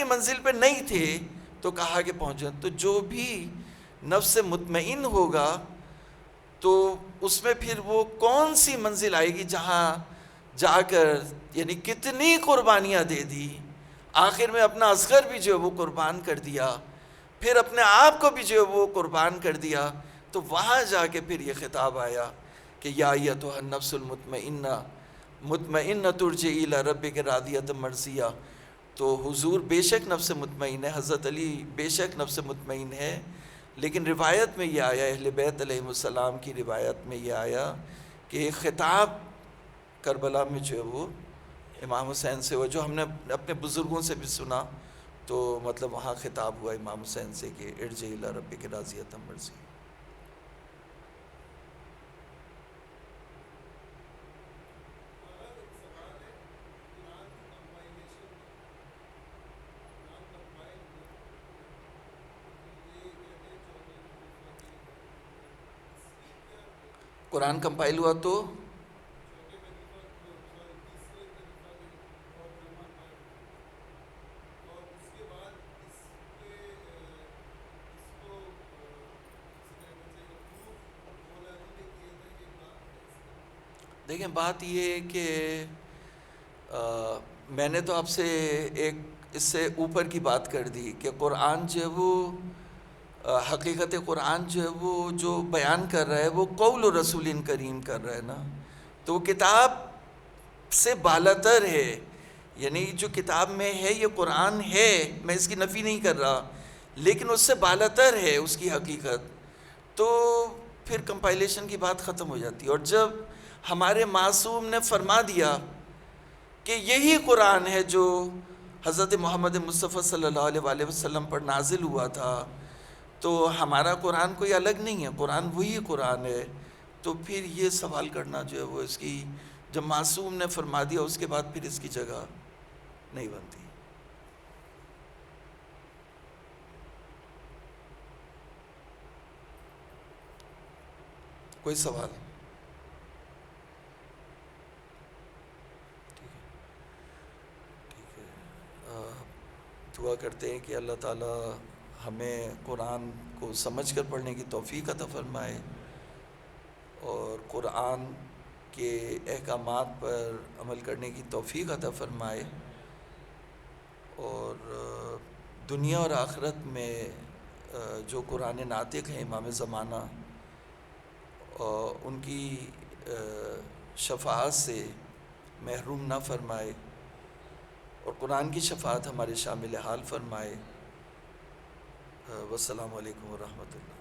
کی منزل پہ نہیں تھے تو کہا کہ پہنچے. تو جو بھی نفس مطمئن ہوگا تو اس میں پھر وہ کون سی منزل آئے گی جہاں جا کر یعنی کتنی قربانیاں دے دی, آخر میں اپنا اصغر بھی جو ہے وہ قربان کر دیا, پھر اپنے آپ کو بھی جو ہے وہ قربان کر دیا. تو وہاں جا کے پھر یہ خطاب آیا کہ یا ایتھا النفس المطمئنہ مطمئنۃ ارجعی الی ربک راضیۃ مرضیہ. تو حضور بے شک نفس مطمئن ہے, حضرت علی بے شک نفس مطمئن ہے, لیکن روایت میں یہ آیا, اہل بیت علیہ السلام کی روایت میں یہ آیا کہ ایک خطاب کربلا میں جو ہے وہ امام حسین سے ہوا, جو ہم نے اپنے بزرگوں سے بھی سنا. تو مطلب وہاں خطاب ہوا امام حسین سے کہ ارجع الی ربک راضیۃ مرضیہ. قرآن کمپائل ہوا تو دیکھیں بات یہ ہے کہ میں نے تو آپ سے ایک اس سے اوپر کی بات کر دی کہ قرآن جو ہے وہ حقیقت قرآن جو ہے وہ جو بیان کر رہا ہے وہ قول رسول کریم کر رہا ہے نا, تو وہ کتاب سے بالاتر ہے. یعنی جو کتاب میں ہے یہ قرآن ہے, میں اس کی نفی نہیں کر رہا, لیکن اس سے بالاتر ہے اس کی حقیقت. تو پھر کمپائلیشن کی بات ختم ہو جاتی ہے. اور جب ہمارے معصوم نے فرما دیا کہ یہی قرآن ہے جو حضرت محمد مصطفیٰ صلی اللہ علیہ وآلہ وسلم پر نازل ہوا تھا, تو ہمارا قرآن کوئی الگ نہیں ہے, قرآن وہی قرآن ہے. تو پھر یہ سوال کرنا جو ہے وہ اس کی جب معصوم نے فرما دیا اس کے بعد پھر اس کی جگہ نہیں بنتی. کوئی سوال؟ دعا کرتے ہیں کہ اللہ تعالیٰ ہمیں قرآن کو سمجھ کر پڑھنے کی توفیق عطا فرمائے, اور قرآن کے احکامات پر عمل کرنے کی توفیق عطا فرمائے, اور دنیا اور آخرت میں جو قرآن ناطق ہیں امام زمانہ ان کی شفاعت سے محروم نہ فرمائے, اور قرآن کی شفاعت ہمارے شامل حال فرمائے. والسلام علیکم ورحمۃ اللہ.